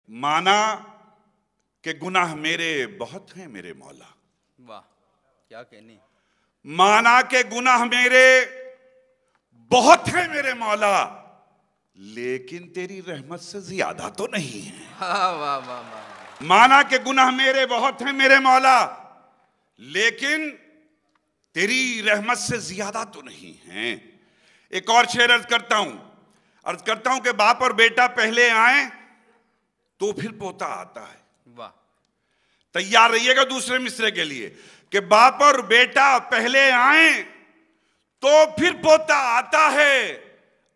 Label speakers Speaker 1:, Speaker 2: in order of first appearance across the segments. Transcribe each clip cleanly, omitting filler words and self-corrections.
Speaker 1: माना कि गुनाह मेरे बहुत हैं मेरे मौला।
Speaker 2: वाह क्या कहने।
Speaker 1: माना के गुनाह मेरे बहुत हैं मेरे मौला, लेकिन तेरी रहमत से ज्यादा तो नहीं है।
Speaker 2: वाह वाह वाह वाह।
Speaker 1: माना के गुनाह मेरे बहुत हैं मेरे मौला, लेकिन तेरी रहमत से ज्यादा तो नहीं है। एक और शेर अर्ज करता हूं कि बाप और बेटा पहले आए तो फिर पोता आता है।
Speaker 2: वाह।
Speaker 1: तैयार रहिएगा दूसरे मिसरे के लिए कि बाप और बेटा पहले आए तो फिर पोता आता है।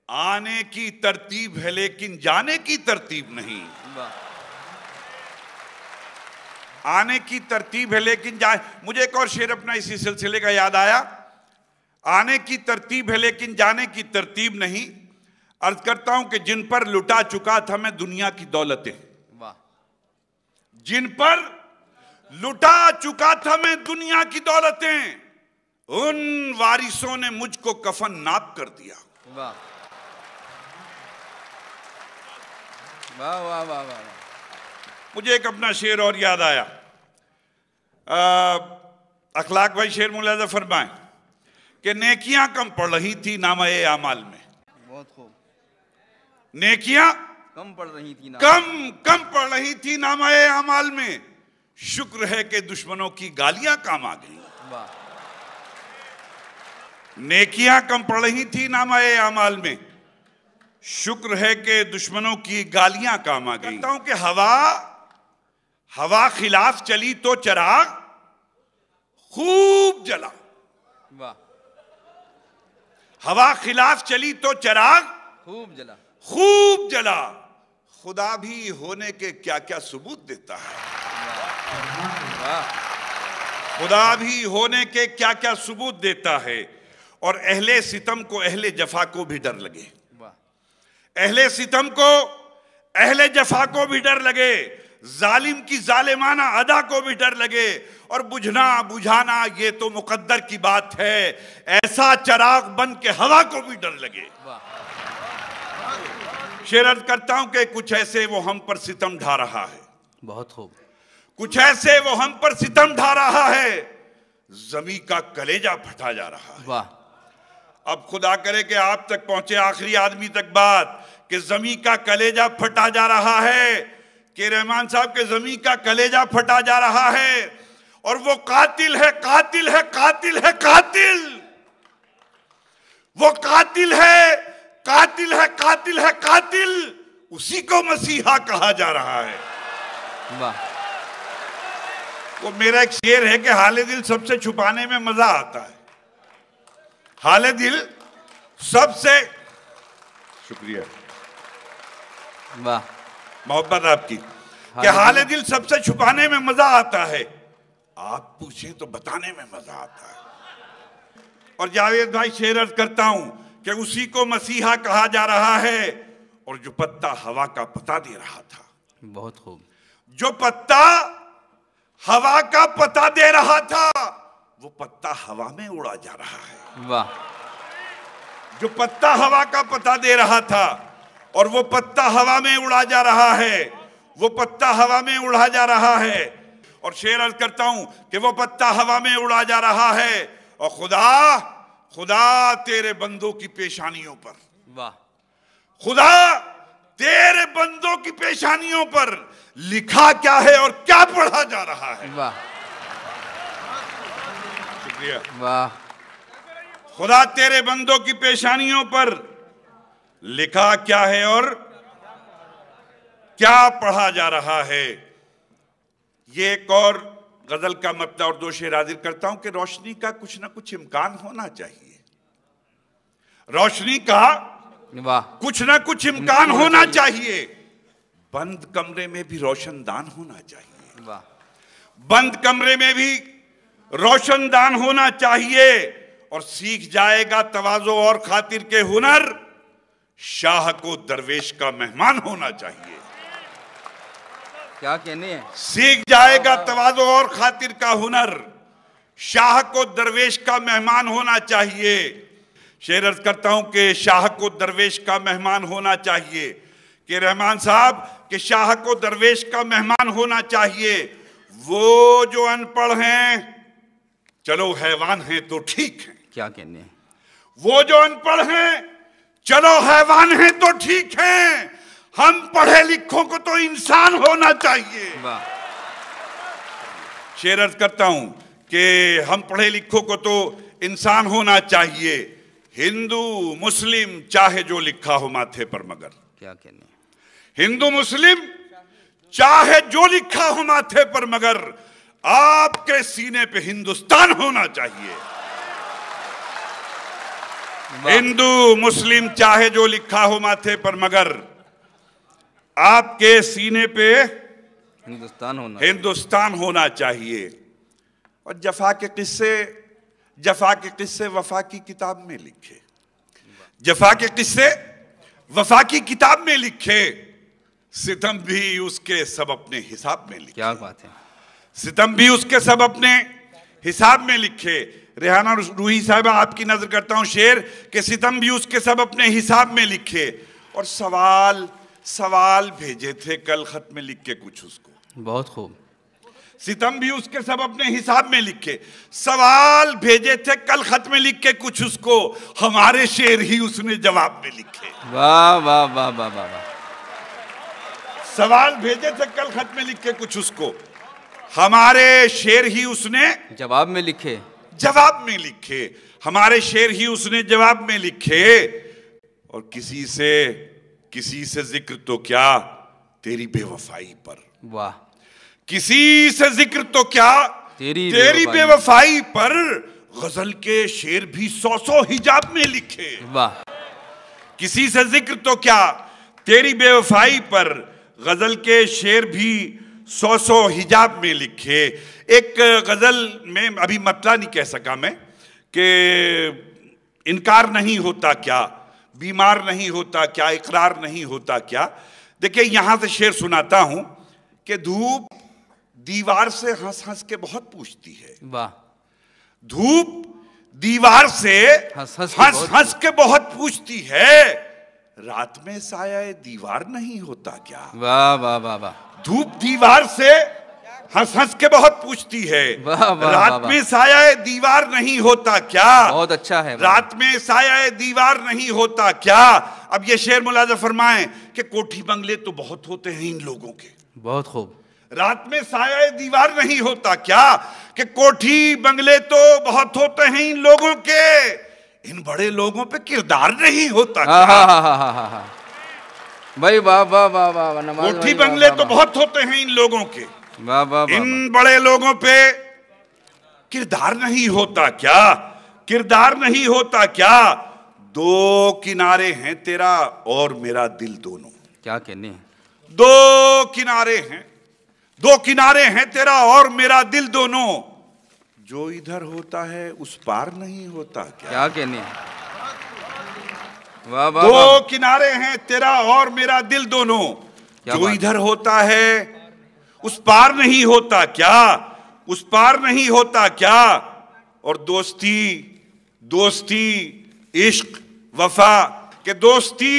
Speaker 1: आने की तरतीब है लेकिन जाने की तरतीब नहीं।
Speaker 2: वाह।
Speaker 1: आने की तरतीब है लेकिन मुझे एक और शेर अपना इसी सिलसिले का याद आया। आने की तरतीब है लेकिन जाने की तरतीब नहीं। अर्ज करता हूं कि जिन पर लुटा चुका था मैं दुनिया की दौलतें।
Speaker 2: वाह।
Speaker 1: जिन पर लुटा चुका था मैं दुनिया की दौलतें, उन वारिसों ने मुझको कफन नाप कर दिया।
Speaker 2: वाह वाह वाह वाह वाह।
Speaker 1: मुझे एक अपना शेर और याद आया। अखलाक भाई शेर मुलाजा फरमाएं कि नेकियां कम पड़ रही थी नामे आमाल में।
Speaker 2: बहुत खूब।
Speaker 1: नेकियां
Speaker 2: कम पड़ रही थी ना।
Speaker 1: कम पड़ रही थी नामे आमाल में, शुक्र है कि दुश्मनों की गालियां काम आ गई।
Speaker 2: वाह।
Speaker 1: नेकियां कम पड़ रही थी नामे आमाल में, शुक्र है कि दुश्मनों की गालियां काम आ गई। कहता हूं कि हवा खिलाफ चली तो चराग खूब जला।
Speaker 2: वाह।
Speaker 1: हवा खिलाफ चली तो चराग
Speaker 2: खूब जला।
Speaker 1: खूब जला। खुदा भी होने के क्या क्या सबूत देता है।
Speaker 2: वाह।
Speaker 1: खुदा भी होने के क्या क्या सबूत देता है। और अहले सितम को अहले जफा को भी डर लगे। अहले सितम को अहले जफा को भी डर लगे, जालिम की जालिमाना अदा को भी डर लगे। और बुझना बुझाना ये तो मुकद्दर की बात है, ऐसा चराग बन के हवा को भी डर लगे। शेर अर्ज करता हूं कि कुछ ऐसे वो हम पर सितम ढा रहा है।
Speaker 2: बहुत खूब।
Speaker 1: कुछ ऐसे वो हम पर सितम ढा रहा है, जमी का कलेजा फटा जा रहा है।
Speaker 2: वाह।
Speaker 1: अब खुदा करे कि आप तक पहुंचे आखिरी आदमी तक बात कि जमी का कलेजा फटा जा रहा है, कि रहमान साहब के जमी का कलेजा फटा जा रहा है। और वो कातिल है कातिल है कातिल है कातिल, वो कातिल है कातिल है कातिल है कातिल, उसी को मसीहा कहा जा रहा है।
Speaker 2: वाह।
Speaker 1: वो मेरा एक शेर है कि हाले दिल सबसे छुपाने में मजा आता है। हाले दिल सबसे, शुक्रिया,
Speaker 2: वाह
Speaker 1: मोहब्बत आपकी, कि हाले दिल सबसे छुपाने में मजा आता है, आप पूछें तो बताने में मजा आता है। और जावेद भाई शेर अर्ज करता हूं कि उसी को मसीहा कहा जा रहा है। और जो पत्ता हवा का पता दे रहा था,
Speaker 2: बहुत खूब,
Speaker 1: जो पत्ता हवा का पता दे रहा था, वो पत्ता हवा में उड़ा जा रहा है।
Speaker 2: वाह।
Speaker 1: जो पत्ता हवा का पता दे रहा था और वो पत्ता हवा में उड़ा जा रहा है, वो पत्ता हवा में उड़ा जा रहा है। और शेर अर्ज करता हूं कि वो पत्ता हवा में उड़ा जा रहा है। और खुदा खुदा तेरे बंदों की पेशानियों पर,
Speaker 2: वाह,
Speaker 1: खुदा तेरे बंदों की पेशानियों पर लिखा क्या है और क्या पढ़ा जा रहा है।
Speaker 2: वाह।
Speaker 1: शुक्रिया।
Speaker 2: वाह।
Speaker 1: खुदा तेरे बंदों की पेशानियों पर लिखा क्या है और क्या पढ़ा जा रहा है। ये एक और गजल का मबदा और दो शेर हाजिर करता हूं कि रोशनी का कुछ ना कुछ इम्कान होना चाहिए। रोशनी का
Speaker 2: वाह
Speaker 1: कुछ ना कुछ इम्कान होना चाहिए। बंद कमरे में भी रोशनदान होना चाहिए।
Speaker 2: वाह।
Speaker 1: बंद कमरे में भी रोशनदान होना चाहिए। और सीख जाएगा तवाज़ो और खातिर के हुनर, शाह को दरवेश का मेहमान होना चाहिए।
Speaker 2: क्या कहने हैं।
Speaker 1: सीख जाएगा तवाज़ो और खातिर का हुनर, शाह को दरवेश का मेहमान होना चाहिए। शेर अर्ज करता हूं कि शाह को दरवेश का मेहमान होना चाहिए, कि रहमान साहब कि शाह को दरवेश का मेहमान होना चाहिए। वो जो अनपढ़ हैं, चलो हैवान हैं तो ठीक है।
Speaker 2: क्या कहने हैं?
Speaker 1: वो जो अनपढ़ हैं, चलो हैवान हैं तो ठीक है। हम पढ़े लिखों को तो इंसान होना चाहिए।
Speaker 2: वाह।
Speaker 1: शेर अर्ज करता हूं कि हम पढ़े लिखों को तो इंसान होना चाहिए। हिंदू मुस्लिम चाहे जो लिखा हो माथे पर मगर।
Speaker 2: क्या कहने हैं?
Speaker 1: हिंदू मुस्लिम चाहे जो लिखा हो माथे पर मगर आपके सीने पे हिंदुस्तान होना चाहिए। हिंदू मुस्लिम चाहे जो लिखा हो माथे पर मगर आपके सीने पे हिंदुस्तान होना चाहिए। और जफा के किस्से वफा की किताब में लिखे। जफा के किस्से वफा की किताब में लिखे। सितम भी उसके सब अपने हिसाब में लिखे।
Speaker 2: क्या बात है।
Speaker 1: सितम भी उसके सब अपने हिसाब में लिखे। रेहाना रूही साहिबा, आपकी नजर करता हूं शेर कि सितम भी उसके सब अपने हिसाब में लिखे। और सवाल भेजे थे कल खत में लिख के कुछ उसको।
Speaker 2: बहुत खूब।
Speaker 1: सितम भी उसके सब अपने हिसाब में लिखे। सवाल भेजे थे कल खत में लिख के कुछ उसको, हमारे शेर ही उसने जवाब में लिखे।
Speaker 2: वाह वाह वाह वाह वाह।
Speaker 1: सवाल भेजे थे कल खत में लिख के कुछ उसको, हमारे शेर ही उसने
Speaker 2: जवाब में लिखे।
Speaker 1: जवाब में लिखे। हमारे शेर ही उसने जवाब में लिखे। और किसी से जिक्र तो क्या तेरी बेवफाई पर।
Speaker 2: वाह।
Speaker 1: किसी से जिक्र तो क्या तेरी बेवफाई पर। गजल के शेर भी 100 हिजाब में लिखे।
Speaker 2: वाह।
Speaker 1: किसी से जिक्र तो क्या तेरी बेवफाई पर। गजल के शेर भी 100 हिजाब में लिखे। एक गजल में अभी मतला नहीं कह सका मैं कि इनकार नहीं होता क्या, बीमार नहीं होता क्या, इकरार नहीं होता क्या। देखिए यहां से शेर सुनाता हूं कि धूप दीवार से हंस हंस के बहुत पूछती है।
Speaker 2: वाह।
Speaker 1: धूप दीवार से हंस के बहुत पूछती है। रात में साया दीवार नहीं होता क्या।
Speaker 2: वाह वाह वाह वाह।
Speaker 1: धूप दीवार से हंस हंस के बहुत पूछती है। रात में साया दीवार नहीं होता क्या।
Speaker 2: बहुत अच्छा है।
Speaker 1: रात में साया दीवार नहीं होता क्या। अब ये शेर मुलाजा फरमाएं कि कोठी बंगले तो बहुत होते हैं इन लोगों के।
Speaker 2: बहुत खूब।
Speaker 1: रात में साया दीवार नहीं होता क्या कि कोठी बंगले तो बहुत होते हैं इन लोगों के। इन बड़े लोगों पे किरदार नहीं होता क्या।
Speaker 2: भाई वाह वाह वाह वाह।
Speaker 1: कोठी बंगले तो बहुत होते हैं इन लोगों के।
Speaker 2: वाह वाह।
Speaker 1: इन बड़े लोगों पे किरदार नहीं होता क्या। किरदार नहीं होता क्या। दो किनारे हैं तेरा और मेरा दिल दोनों।
Speaker 2: क्या कहने हैं।
Speaker 1: दो किनारे हैं तेरा और मेरा दिल दोनों। जो इधर होता है उस पार नहीं होता क्या।
Speaker 2: कहने हैं। वाह वाह।
Speaker 1: दो किनारे हैं तेरा और मेरा दिल दोनों। जो इधर होता है उस पार नहीं होता क्या। उस पार नहीं होता क्या। और दोस्ती इश्क वफा के दोस्ती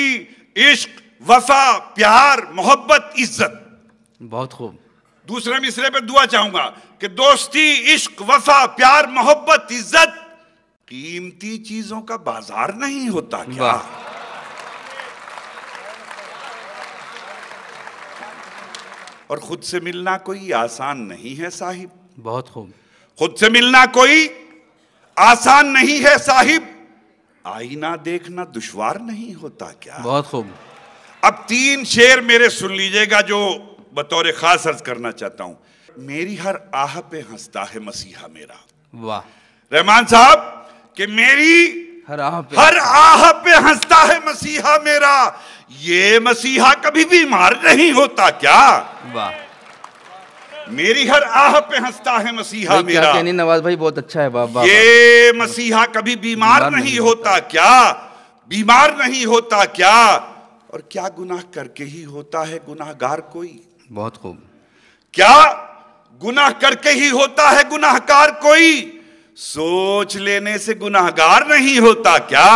Speaker 1: इश्क वफा प्यार मोहब्बत इज्जत।
Speaker 2: बहुत खूब।
Speaker 1: दूसरे मिसरे पे दुआ चाहूंगा कि दोस्ती इश्क वफा प्यार मोहब्बत इज्जत कीमती चीजों का बाजार नहीं होता क्या। और खुद से मिलना कोई आसान नहीं है साहिब।
Speaker 2: बहुत खूब।
Speaker 1: खुद से मिलना कोई आसान नहीं है साहिब। आईना देखना दुश्वार नहीं होता क्या।
Speaker 2: बहुत खूब।
Speaker 1: अब 3 शेर मेरे सुन लीजिएगा जो बतौर खास अर्ज करना चाहता हूं। मेरी हर आह पे हंसता है मसीहा मेरा।
Speaker 2: वाह।
Speaker 1: रहमान साहब कि मेरी हर आह पे हंसता है मसीहा मेरा। ये मसीहा कभी बीमार नहीं होता क्या।
Speaker 2: वाह।
Speaker 1: मेरी हर आह पे हंसता है मसीहा मेरा।
Speaker 2: क्या कहनी नवाज भाई, बहुत अच्छा है। वाह।
Speaker 1: ये मसीहा कभी बीमार नहीं होता क्या। बीमार नहीं होता क्या। और क्या गुनाह करके ही होता है गुनाहगार कोई।
Speaker 2: बहुत खूब।
Speaker 1: क्या गुनाह करके ही होता है गुनाहगार कोई। सोच लेने से गुनाहगार नहीं होता क्या।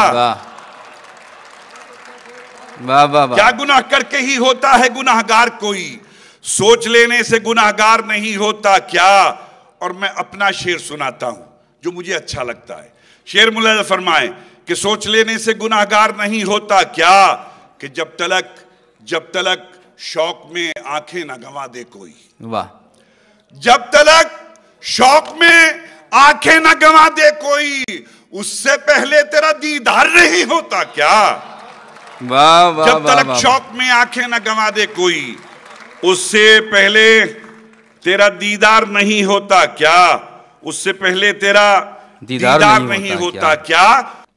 Speaker 2: वाह वाह वाह।
Speaker 1: क्या गुनाह करके ही होता है गुनाहगार कोई, सोच लेने से गुनाहगार नहीं होता क्या। और मैं अपना शेर सुनाता हूं जो मुझे अच्छा लगता है। शेर मुलाजा फरमाए कि सोच लेने से गुनाहगार नहीं होता क्या, कि जब तलक शौक में आंखें न गंवा दे कोई।
Speaker 2: वाह।
Speaker 1: जब तलक शौक में आंखें न गंवा दे कोई, उससे पहले तेरा दीदार नहीं होता क्या।
Speaker 2: वाह वाह।
Speaker 1: जब तलक शौक में आंखें न गंवा दे कोई, उससे पहले तेरा दीदार नहीं होता क्या, उससे पहले तेरा दीदार नहीं होता क्या।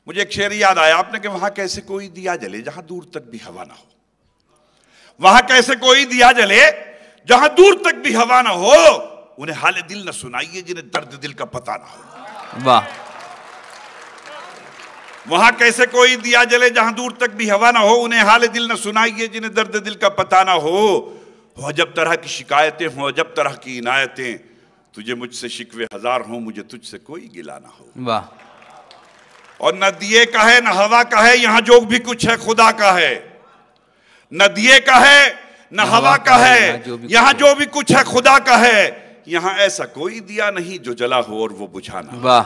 Speaker 1: मुझे एक शेर याद आया आपने कि वहां कैसे कोई दिया जले जहां दूर तक भी हवा ना हो। वहां कैसे कोई दिया जले जहां दूर तक भी हवा ना हो, उन्हें हाल दिल न सुनाइए जिन्हें दर्द दिल का पता ना हो।
Speaker 2: वाह।
Speaker 1: वहां कैसे कोई दिया जले जहां दूर तक भी हवा ना हो, उन्हें हाल दिल न सुनाइए जिन्हें दर्द दिल का पता ना हो जब तरह की शिकायतें हो, जब तरह की इनायतें, तुझे मुझसे शिकवे हजार हो, मुझे तुझसे कोई गिला ना हो।
Speaker 2: वाह।
Speaker 1: और न दिए का है न हवा का है, यहां जो भी कुछ है खुदा का है। न दिए का है न हवा का है, यहां जो भी कुछ है खुदा का है। यहां ऐसा कोई दिया नहीं जो जला हो और वो बुझाना।
Speaker 2: वाह।